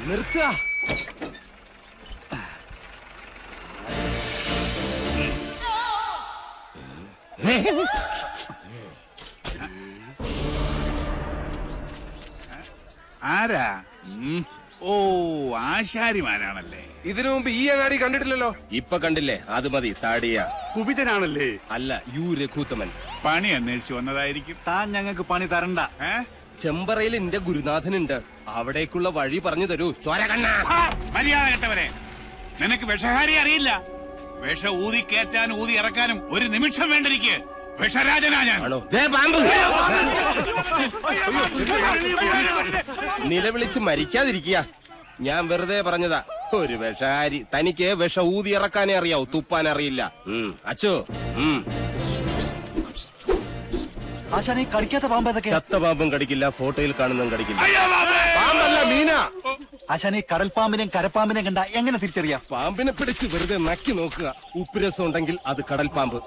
നിർത്തുക. ആരാ? ഓ, ആശാരിമാരാണല്ലേ. ഇതിനു മുമ്പ് ഈ അങ്ങാടി കണ്ടിട്ടില്ലല്ലോ. ഇപ്പൊ കണ്ടില്ലേ? അത് മതി. താടിയ കുപിതനാണല്ലേ? അല്ല, യു രഘുത്തമൻ. പണി അന്വേഷിച്ചു വന്നതായിരിക്കും. താൻ ഞങ്ങൾക്ക് പണി തരണ്ട. ചെമ്പറയിൽ എന്റെ ഗുരുനാഥനുണ്ട്. അവിടേക്കുള്ള വഴി പറഞ്ഞു തരൂ. മര്യാദ കെട്ടവരെ, നിനക്ക് വിഷഹാരി അറിയില്ല. വിഷ ഊതി കയറ്റാനും ഊതി ഇറക്കാനും ഒരു നിമിഷം വേണ്ടിരിക്കെ. വിഷരാജനാ ഞാൻ. നിലവിളിച്ച് മരിക്കാതിരിക്കുക. ഞാൻ വെറുതെ പറഞ്ഞതാ. ഒരു വിഷഹാരി. തനിക്ക് വിഷ ഊതി ഇറക്കാനേ അറിയാവൂ, തുപ്പാൻ അറിയില്ല. അച്ചോ, ആശാനെ കടിക്കാത്ത പാമ്പ് ഏതൊക്കെ? ചത്ത പാമ്പും കടിക്കില്ല, ഫോട്ടോയിൽ കാണുന്നതും കടിക്കില്ല. പാമ്പല്ല, മീന. ആശാനെ കടൽ പാമ്പിനെയും കരപ്പാമ്പിനെയും കണ്ട എങ്ങനെ തിരിച്ചറിയാം? പാമ്പിനെ പിടിച്ച് വെറുതെ നക്കി നോക്കുക. ഉപ്പുരസം ഉണ്ടെങ്കിൽ അത് കടൽ പാമ്പ്.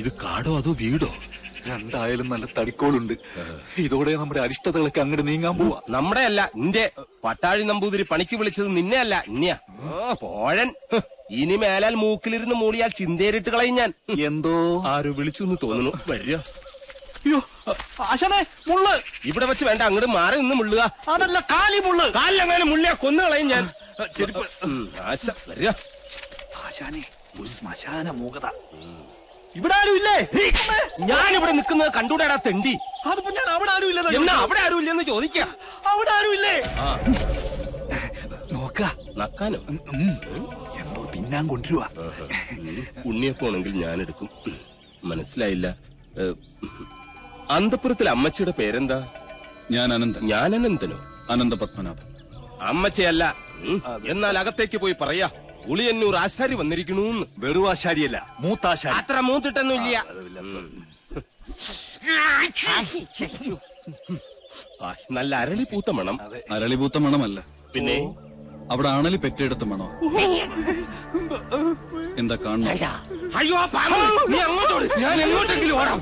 ഇത് കാടോ അതോ വീടോ? രണ്ടായാലും നല്ല തടിക്കോളുണ്ട്. ഇതോടെ നമ്മുടെ അരിഷ്ടതകളൊക്കെ അങ്ങോട്ട് നീങ്ങാൻ പോവാ. നമ്മുടെ അല്ല, നിന്റെ. പട്ടാഴി നമ്പൂതിരി പണിക്ക് വിളിച്ചത് നിന്നെ അല്ല, ഇന്നെയാ. പോഴൻ. ഇനി മേലാൽ മൂക്കിലിരുന്ന് മൂളിയാൽ ചിന്തേരിട്ട് കളയും ഞാൻ. എന്തോ ആരോ വിളിച്ചു എന്ന് തോന്നുന്നു. വരിക. അയ്യോ ആശാനെ, മുള്ള്. ഇവിടെ വെച്ച് വേണ്ട, അങ്ങോട്ട് മാറി നിന്ന് മുള്ളുക. അതല്ല, കാലി മുള്ള്. കാലിലെങ്ങനെ മുള്ളിയാ കൊന്നു കളയും ഞാൻ. ആശ വരിക. ആശാനെ, ഒരു ശ്മശാന മൂകത. ഇവിടെ ആരും ഇല്ലേ? ഞാനിവിടെ നിൽക്കുന്നത് കണ്ടൂടാ തെണ്ടി. അതിപ്പോ ഞാൻ അവിടെ ആരും ഇല്ല. എന്നാ അവിടെ ആരും ഇല്ലെന്ന് ചോദിക്കാം. അവിടെ ആരും ഇല്ലേ? നോക്ക നക്കാനോ? എന്തോ തിന്നാൻ കൊണ്ടുവരുവാ. ഉണ്ണിയപ്പോണെങ്കിൽ ഞാൻ എടുക്കും. മനസ്സിലായില്ല. അന്തപുരത്തിലെ അമ്മച്ചിയുടെ പേരെന്താ? ഞാൻ അനന്തൻ. ഞാൻ അനന്തനോ? അനന്ത പത്മനാഭൻ. അമ്മച്ചയല്ല. എന്നാൽ അകത്തേക്ക് പോയി പറയാ, ഉളിയന്നൂർ ആശാരി വന്നിരിക്കണു. വെറും ആശാരിയല്ല, മൂത്താശാരി. അത്ര മൂത്തിട്ടൊന്നും ഇല്ല. നല്ല അരളി പൂത്ത മണം. അരളിപൂത്ത മണമല്ല, പിന്നെ അവിടെ ആണലി പെറ്റെടുത്ത മണോ. എന്താ കാണണം? അയ്യോ പാമ്പ്, നീ അങ്ങോട്ടോട്, ഞാൻ എങ്ങോട്ടെങ്കിലും ഓടാം.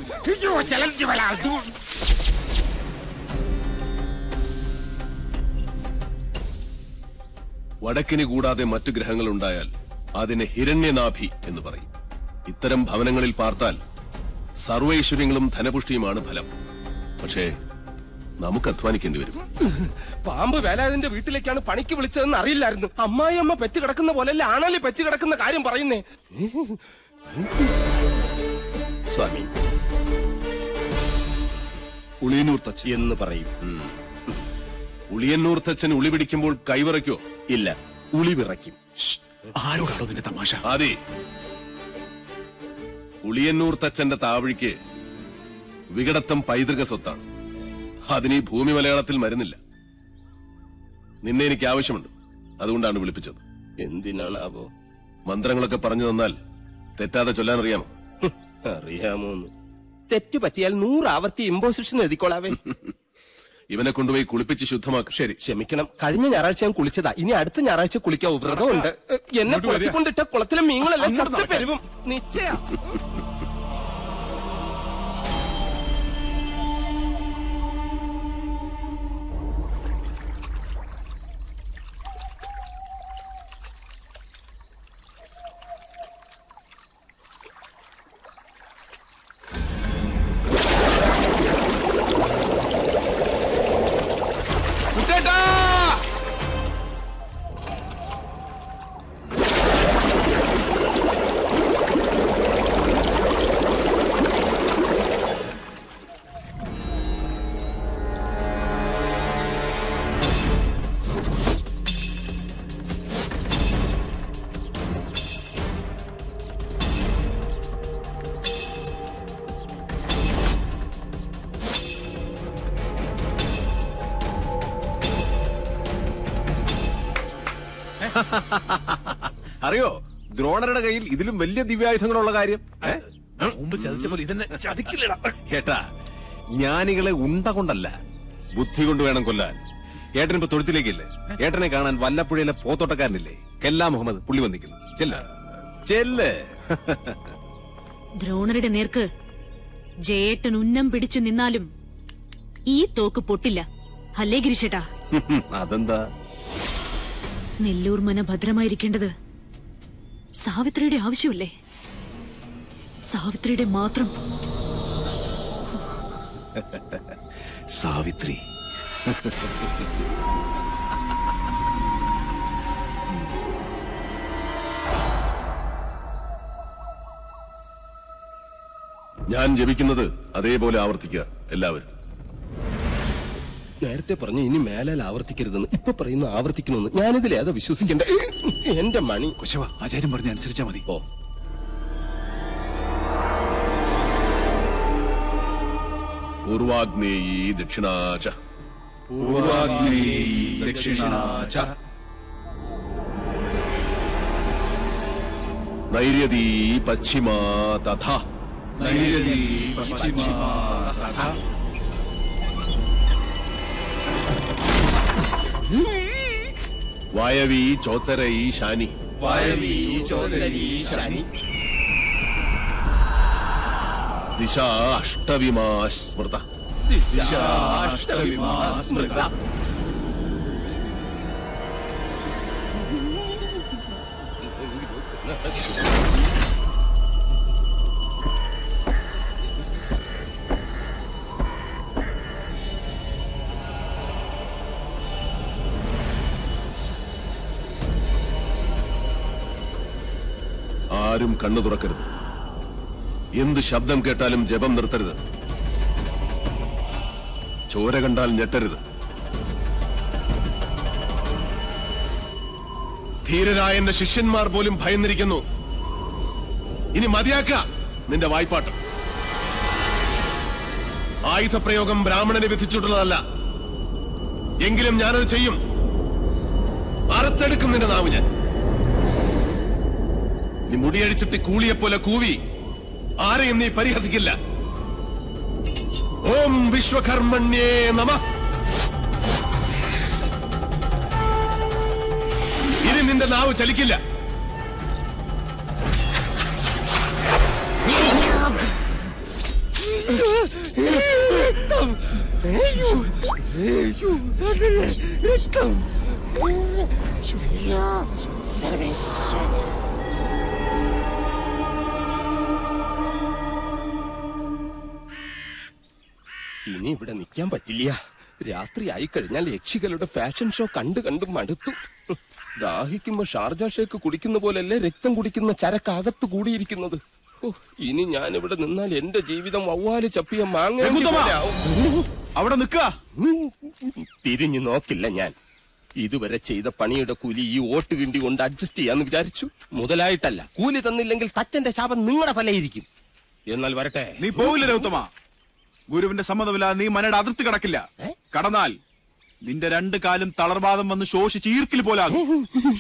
വടക്കിന് കൂടാതെ മറ്റു ഗ്രഹങ്ങൾ ഉണ്ടായാൽ അതിനെ ഹിരണ്യനാഭി എന്ന് പറയും. ഇത്തരം ഭവനങ്ങളിൽ പാർത്താൽ സർവൈശ്വര്യങ്ങളും ധനപുഷ്ടിയുമാണ് ഫലം. പക്ഷേ നമുക്ക് അധ്വാനിക്കേണ്ടി വരും. പാമ്പ് വേലാതിന്റെ വീട്ടിലേക്കാണ് പണിക്ക് വിളിച്ചതെന്ന് അറിയില്ലായിരുന്നു. അമ്മായി അമ്മ പെറ്റ് കിടക്കുന്ന പോലെയല്ല ആണലി പെറ്റ് കിടക്കുന്ന കാര്യം പറയുന്നേ. സ്വാമി, ഉളിയന്നൂർ തച്ചൻ എന്ന് പറയും. ഉളിയന്നൂർ തച്ചൻ ഉളി പിടിക്കുമ്പോൾ കൈവിറയ്ക്കോ? ഇല്ല, ഉളി വിറയ്ക്കും. ആരോടാണോ നിന്റെ തമാശ? അതെ, ഉളിയന്നൂർ തച്ചന്റെ താവഴിക്ക് വികടത്തം പൈതൃക സ്വത്താണ്. അതിന് ഈ ഭൂമി മലയാളത്തിൽ മരുന്നില്ല. നിന്നെ എനിക്ക് ആവശ്യമുണ്ട്, അതുകൊണ്ടാണ് വിളിപ്പിച്ചത്. എന്തിനാണാവോ? മന്ത്രങ്ങളൊക്കെ പറഞ്ഞു തന്നാൽ തെറ്റാതെ ചൊല്ലാൻ അറിയാമോ? അറിയാമോന്ന്? തെറ്റു പറ്റിയാൽ 100 ആവർത്തി ഇമ്പോസിഷൻ എഴുതിക്കോളാവേ. ഇവനെ കൊണ്ടുപോയി കുളിപ്പിച്ച് ശുദ്ധമാക്കും. ശരി, ക്ഷമിക്കണം. കഴിഞ്ഞ ഞായറാഴ്ച ഞാൻ കുളിച്ചതാ. ഇനി അടുത്ത ഞായറാഴ്ച കുളിക്കാവൂ. വ്രതമുണ്ട്. എന്നെ കുളത്തിക്കൊണ്ടിട്ട കുളത്തിലെ മീനുകളെല്ലാം ചത്തു പെരുവും. നിശ്ചയ. അറിയോ ദ്രോണരുടെ കയ്യിൽ ഇതിലും വലിയ ദിവ്യായുധങ്ങളുള്ള കാര്യം? മുമ്പ് ചതിച്ചപ്പോൾ ഇതെന്നെ ചതിക്കില്ലടാ. ഏട്ടാ, ജ്ഞാനികളെ ഉണ്ട കൊണ്ടല്ല, ബുദ്ധി കൊണ്ട് വേണം കൊല്ലാൻ. ഏട്ടനിപ്പോ തൊഴുത്തിലേക്കില്ലേ? ഏട്ടനെ കാണാൻ വല്ലപ്പുഴയിലെ പോത്തോട്ടക്കാരനില്ലേ, കെല്ലാ മുഹമ്മദ്, പുള്ളി വന്നിരിക്കുന്നു. ചെല്ല്. ദ്രോണരുടെ നേർക്ക് ജയേട്ടൻ ഉന്നം പിടിച്ചു നിന്നാലും ഈ തോക്ക് പൊട്ടില്ല. അല്ലേ ഗിരിശേട്ടാ? അതെന്താ? നെല്ലൂർ മന ഭദ്രമായിരിക്കേണ്ടത് സാവിത്രിയുടെ ആവശ്യമല്ലേ? സാവിത്രിയുടെ മാത്രം. സാവിത്രി. ഞാൻ ജപിക്കുന്നത് അതേപോലെ ആവർത്തിക്കുക എല്ലാവരും. നേരത്തെ പറഞ്ഞു ഇനി മേലാൽ ആവർത്തിക്കരുതെന്ന്, ഇപ്പൊ പറയുന്ന ആവർത്തിക്കണമെന്ന്. ഞാനിതിൽ ഏതാ വിശ്വസിക്കണ്ടേ? എന്റെ മണി. കുശവ, ആചാര്യം പറഞ്ഞ അനുസരിച്ചാ മതി. ഓ, പൂർവാഗ്നേയീ ദക്ഷിണാച പൂർവാഗ്നേയീ ദക്ഷിണാച നൈര്യതീ പശ്ചിമാ തഥാ നൈര്യതീ പശ്ചിമാ തഥാ വായവീ ചോത്തരൈ ശാനി വായവീ ചോദരീ ശാനി ദിശാ അഷ്ടവിമാ സ്മൃത ദിശാഷ്ടവിമാ സ്മൃത. ആരും കണ്ണു തുറക്കരുത്. എന്ത് ശബ്ദം കേട്ടാലും ജപം നിർത്തരുത്. ചോര കണ്ടാൽ ഞെട്ടരുത്. ധീരരായ എന്റെ ശിഷ്യന്മാർ പോലും ഭയന്നിരിക്കുന്നു. ഇനി മതിയാക്ക നിന്റെ വായ്പാട്ട്. ആയുധപ്രയോഗം ബ്രാഹ്മണനെ വിധിച്ചിട്ടുള്ളതല്ല. എങ്കിലും ഞാനത് ചെയ്യും. അറുത്തെടുക്കും നിന്റെ നാവ് ഞാൻ. നീ മുടിയഴിച്ചിട്ട് കൂളിയെപ്പോലെ കൂവി ആരെയും നീ പരിഹസിക്കില്ല. ഓം വിശ്വകർമ്മണ്യേ നമഃ. ഇനി നിന്റെ നാവ് ചലിക്കില്ല. ഇനി ഇവിടെ നിൽക്കാൻ പറ്റില്ല. രാത്രി ആയി കഴിഞ്ഞാൽ യക്ഷികളുടെ ഫാഷൻ ഷോ കണ്ടു കണ്ടു മടുത്തു. ദാഹിക്കുമ്പോ ഷാർജ ഷേക്ക് കുടിക്കുന്ന പോലല്ലേ രക്തം കുടിക്കുന്ന ചരക്കകത്ത് കൂടിയിരിക്കുന്നത്. ഇനി ഞാൻ ഇവിടെ നിന്നാൽ എന്റെ ജീവിതം വവ്വാല് ചപ്പിയ മാങ്ങ. അവിടെ നിൽക്കുക. തിരിഞ്ഞു നോക്കില്ല ഞാൻ. ഇതുവരെ ചെയ്ത പണിയുടെ കൂലി ഈ ഓട്ട് കിണ്ടി കൊണ്ട് അഡ്ജസ്റ്റ് ചെയ്യാന്ന് വിചാരിച്ചു. മുതലായിട്ടല്ല. കൂലി തന്നില്ലെങ്കിൽ തച്ചന്റെ ശാപം നിങ്ങളുടെ തലയിരിക്കും. എന്നാൽ വരട്ടെ. നീ പോവില്ല രൗത്തമ. ഗുരുവിന്റെ സമ്മതമില്ലാതെ നീ മനയുടെ അതിർത്തി കടക്കില്ല. കടന്നാൽ നിന്റെ രണ്ട് കാലും തളർവാദം വന്ന് ശോഷിച്ച് ഈർക്കിൽ പോലാകും.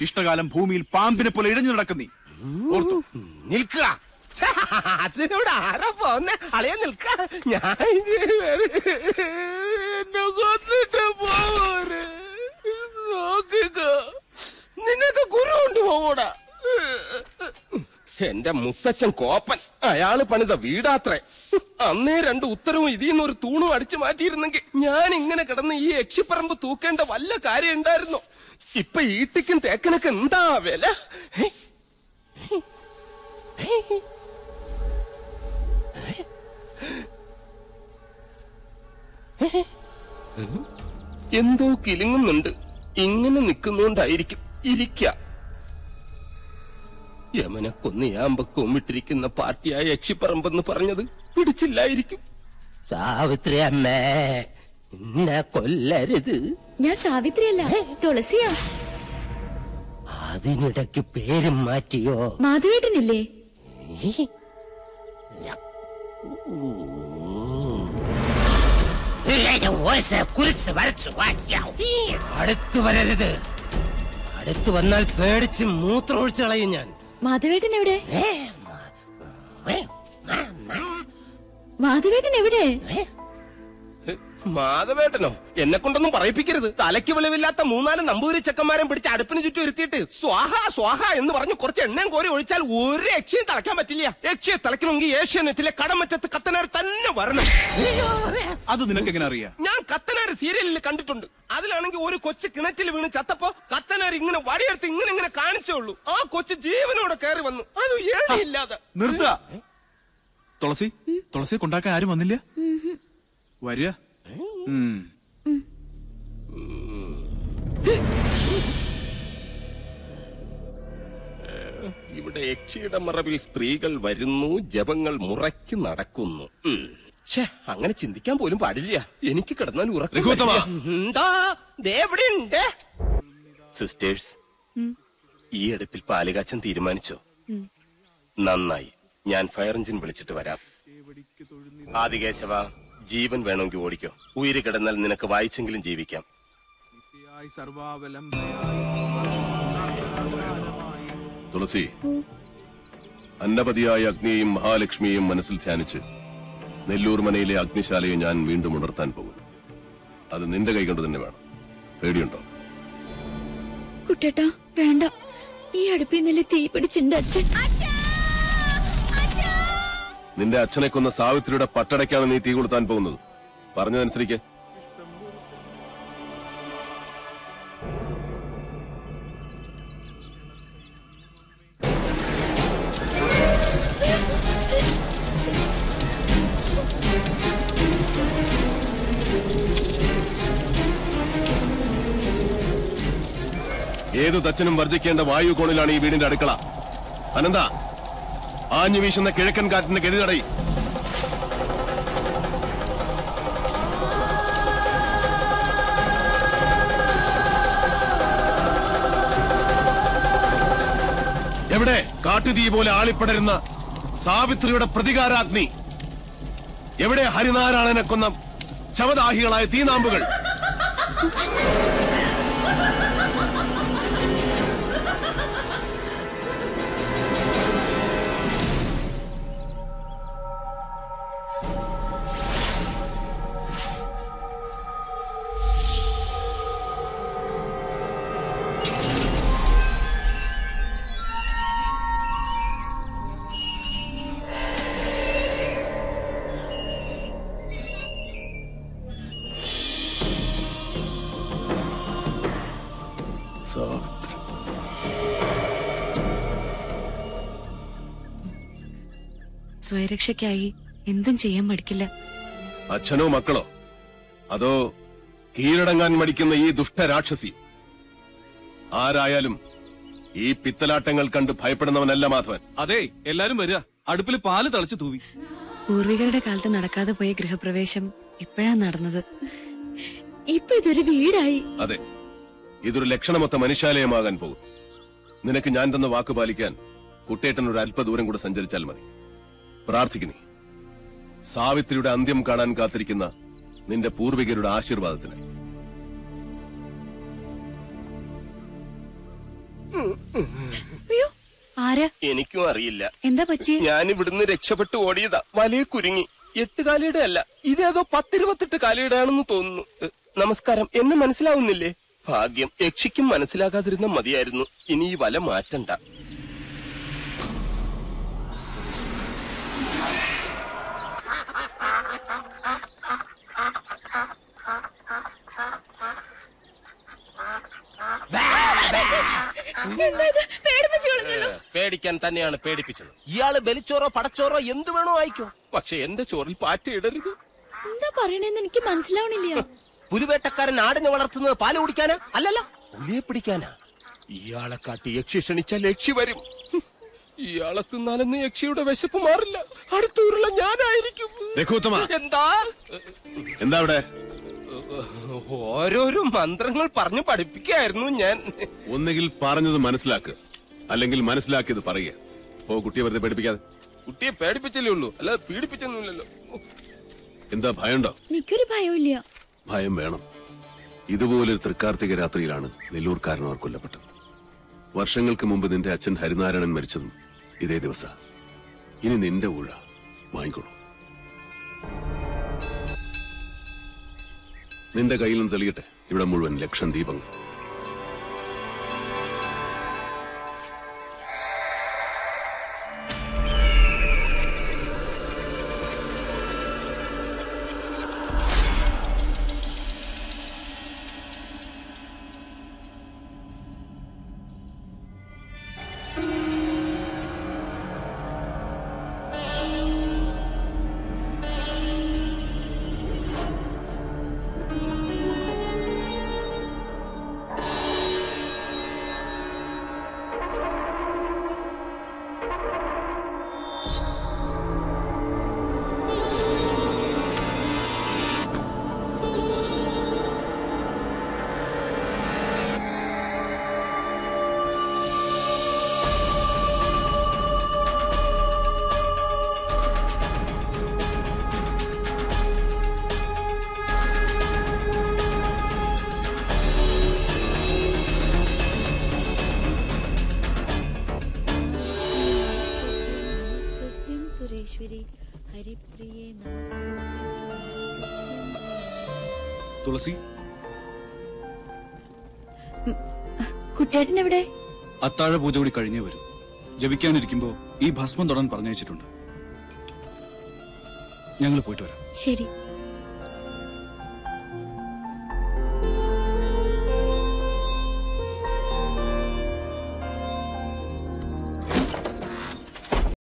ശിഷ്ടകാലം ഭൂമിയിൽ പാമ്പിനെ പോലെ ഇഴഞ്ഞു നടക്കുന്നീ. നിൽക്കുക. അതിനോട് ആരാ പോന്നെ? അളയാ നിൽക്ക. ഞാൻ എന്നെ കൊന്നിട്ട് പോരെ. നോക്കുക, നിനക്ക് ഗുരു കൊണ്ട് പോകൂടാ. എന്റെ മുത്തച്ഛൻ കോപ്പൻ. അയാള് പണിത വീടാത്രേ. അന്നേ രണ്ട് ഉത്തരവും ഇതിന്ന് ഒരു തൂണും അടിച്ചു മാറ്റിയിരുന്നെങ്കിൽ ഞാൻ ഇങ്ങനെ കിടന്ന് ഈ യക്ഷിപ്പറമ്പ് തൂക്കേണ്ട വല്ല കാര്യം ഉണ്ടായിരുന്നോ? ഇപ്പൊ ഈട്ടിക്കും തേക്കനൊക്കെ എന്താ വില? എന്തോ കിലുങ്ങുന്നുണ്ട്. ഇങ്ങനെ നിൽക്കുന്നോണ്ടായിരിക്കും. ഇരിക്ക. യമനെ കൊന്നിയാമ്പ കൊമ്മിട്ടിരിക്കുന്ന പാർട്ടിയായ യക്ഷിപ്പറമ്പെന്ന് പറഞ്ഞത് പിടിച്ചില്ലായിരിക്കും. സാവിത്രി അമ്മേ, എന്നെ കൊല്ലരുത്. ഞാൻ സാവിത്രിയല്ല, തുളസിയാ. അതിനിടയ്ക്ക് പേരും മാറ്റിയോ? മാധവേട്ടനില്ലേ? അടുത്തു വരരുത്. അടുത്തു വന്നാൽ പേടിച്ച് മൂത്രമൊഴിച്ച് കളയും ഞാൻ. മാധവേട്ടൻ എവിടെ? മാധവേട്ടൻ എവിടെ? മാധവേട്ടനോ? എന്നെ കൊണ്ടൊന്നും പറയിപ്പിക്കരുത്. തലയ്ക്ക് വെളിവില്ലാത്ത 3-4 നമ്പൂരി ചെക്കന്മാരെ പിടിച്ച് അടുപ്പിന് ചുറ്റും ഇരുത്തിയിട്ട് സ്വാഹ സ്വാഹ എന്ന് പറഞ്ഞ് കുറച്ച് എണ്ണയും കോരി ഒഴിച്ചാൽ ഒരു യക്ഷിയും തളയ്ക്കാൻ പറ്റില്ല. യക്ഷിയെ തളയ്ക്കണമെങ്കിൽ ഏഷ്യാനെറ്റിലെ കടമറ്റത്ത് കത്തനാർ തന്നെ വരണം. അത് നിനക്ക് എങ്ങനെ അറിയാം? ഞാൻ കത്തനാർ സീരിയലിൽ കണ്ടിട്ടുണ്ട്. അതിലാണെങ്കിൽ ഒരു കൊച്ചു കിണറ്റിൽ വീണ് ചത്തപ്പോ കത്തനാർ ഇങ്ങനെ വടിയെടുത്ത് ഇങ്ങനെ കാണിച്ചേ ഉള്ളൂ. ആ കൊച്ചു ജീവനോടെ കയറി വന്നു. അത് ഏഴില്ലാതെ. നിർത്ത. തുളസിയെ കൊണ്ടാക്കാൻ ആരും വന്നില്ല? വരിക. ഇവിടെ യക്ഷിയുടെ മറവിൽ സ്ത്രീകൾ വരുന്നു, ജപങ്ങൾ മുറയ്ക്ക് നടക്കുന്നു. അങ്ങനെ ചിന്തിക്കാൻ പോലും പാടില്ല. എനിക്ക് കിടന്നാൽ ഉറക്കമുണ്ട്. സിസ്റ്റേഴ്സ്, ഈ അടുപ്പിൽ പാലുകാച്ചൻ തീരുമാനിച്ചോ? നന്നായി. ഞാൻ ഫയർ എഞ്ചിൻ വിളിച്ചിട്ട് വരാം. ആദികേശവ, ജീവൻ വേണമെങ്കിൽ ഓടിക്കോ. ഉയിര് കിടന്നാൽ നിനക്ക് വായിച്ചെങ്കിലും ജീവിക്കാം. തുളസി, അന്നപതിയായ അഗ്നിയെയും മഹാലക്ഷ്മിയെയും മനസ്സിൽ ധ്യാനിച്ച് നെല്ലൂർ മനയിലെ അഗ്നിശാലയെ ഞാൻ വീണ്ടും ഉണർത്താൻ പോകുന്നു. അത് നിന്റെ കൈകൊണ്ട് തന്നെ വേണം. പേടിയുണ്ടോ? കുട്ടേട്ടാ വേണ്ട. ഈ അടുപ്പിൽ നല്ല തീ പിടിച്ചിട്ടുണ്ട് അച്ഛൻ. നിന്റെ അച്ഛനെ കൊന്ന സാവിത്രിയുടെ പട്ടടയ്ക്കാണ് നീ തീ കൊളുത്താൻ പോകുന്നത്. പറഞ്ഞതനുസരിക്ക്. ഏതു തച്ചനും വർജിക്കേണ്ട വായു കോണിലാണ് ഈ വീടിന്റെ അടുക്കള. അനന്ത, ആഞ്ഞു വീശുന്ന കിഴക്കൻ കാറ്റിന്റെ ഗതി തടയി. എവിടെ കാട്ടുതീ പോലെ ആളിപ്പടരുന്ന സാവിത്രിയുടെ പ്രതികാരാഗ്നി? എവിടെ ഹരിനാരായണനെ കൊന്ന ശവദാഹികളായ തീനാമ്പുകൾ? സ്വയരക്ഷയ്ക്കായി എന്തും ചെയ്യാൻ മടിക്കില്ല. അച്ഛനോ മക്കളോ, അതോ കീഴടങ്ങാൻ മടിക്കുന്ന ഈ ദുഷ്ടരാക്ഷസി? ആരായാലും ഈ പിത്തലാട്ടങ്ങൾ കണ്ട് ഭയപ്പെടുന്നവനല്ല മാധവൻ. അതെ, എല്ലാരും വരിക. അടുപ്പിൽ പാല് തളിച്ചു തൂവി. പൂർവികരുടെ കാലത്ത് നടക്കാതെ പോയ ഗൃഹപ്രവേശം ഇപ്പോഴാ നടന്നത്. ഇപ്പൊ ഇതൊരു വീടായി. അതെ, ഇതൊരു ലക്ഷണമൊത്ത മനുഷ്യാലയമാകാൻ പോകും. നിനക്ക് ഞാൻ തന്ന വാക്ക് പാലിക്കാൻ കുട്ടേട്ടൻ ഒരു അല്പദൂരം കൂടെ സഞ്ചരിച്ചാൽ മതി. പ്രാർത്ഥിക്കുന്നേ, സാവിത്രിയുടെ അന്ത്യം കാണാൻ കാത്തിരിക്കുന്ന നിന്റെ പൂർവികരുടെ ആശീർവാദത്തിനായി. എനിക്കും അറിയില്ല എന്താ പറ്റി. ഞാൻ ഇവിടുന്ന് രക്ഷപ്പെട്ടു ഓടിയതാ. വലിയ കുരുങ്ങി. 8 കാലിയുടെ അല്ല, ഇതേതോ 10-28 കാലിയുടെ ആണെന്ന് തോന്നുന്നു. നമസ്കാരം. എന്നെ മനസ്സിലാവുന്നില്ലേ? ഭാഗ്യം, യക്ഷിക്കും മനസ്സിലാകാതിരുന്ന മതിയായിരുന്നു. ഇനി ഈ വല മാറ്റണ്ട. പേടിക്കാൻ തന്നെയാണ് പേടിപ്പിച്ചത്. ഇയാള് ബലിച്ചോറോ പടച്ചോറോ എന്ത് വേണോ ആയിക്കോ, പക്ഷെ എന്റെ ചോറിൽ പാറ്റയിടരുത്. എന്താ പറയണെന്ന് എനിക്ക് മനസ്സിലാവണില്ല. പുലിവേട്ടക്കാരൻ ആടിനെ വളർത്തുന്നത് പാല് കുടിക്കാനാ? അല്ലല്ലോ, പുലിയെ പിടിക്കാനാ. ഇയാളെ കാട്ടി യക്ഷി ക്ഷണിച്ചാൽ യക്ഷി വരും. ഇയാളെ തിന്നാലെന്ന് യക്ഷിയുടെ വിശപ്പ് മാറില്ല. അടുത്തൂരുള്ള ഞാനായിരിക്കും. എന്താ എന്താ അവിടെ? ഓരോരോ മന്ത്രങ്ങൾ പറഞ്ഞു പഠിപ്പിക്കായിരുന്നു ഞാൻ. ഒന്നുകിൽ പറഞ്ഞത് മനസ്സിലാക്കുക, അല്ലെങ്കിൽ മനസ്സിലാക്കിയത് പറയുക. ഓ, കുട്ടിയെ വെറുതെ പേടിപ്പിക്കാതെ. കുട്ടിയെ പേടിപ്പിച്ചല്ലേ ഉള്ളൂ, അല്ലാതെ പീഡിപ്പിച്ചൊന്നുമില്ലല്ലോ. എന്താ, ഭയമുണ്ടോ? എനിക്കൊരു ഭയമില്ല. ഭയം വേണം. ഇതുപോലൊരു തൃക്കാർത്തിക രാത്രിയിലാണ് നെല്ലൂർക്കാരനവർ കൊല്ലപ്പെട്ടത്. വർഷങ്ങൾക്ക് മുമ്പ് നിന്റെ അച്ഛൻ ഹരിനാരായണൻ മരിച്ചതും ഇതേ ദിവസ. ഇനി നിന്റെ ഊഴ വാങ്ങിക്കോളൂ. നിന്റെ കയ്യിൽ നിന്ന് തെളിയട്ടെ ഇവിടെ മുഴുവൻ ലക്ഷം ദീപങ്ങൾ. തുളസി, കുട്ടേട്ടൻ എവിടെ? അത്താഴ പൂജ കൂടി കഴിഞ്ഞേ വരും. ജപിക്കാനിരിക്കുമ്പോ ഈ ഭസ്മം തൊടാൻ പറഞ്ഞയച്ചിട്ടുണ്ട്. ഞങ്ങൾ പോയിട്ട് വരാം. ശരി.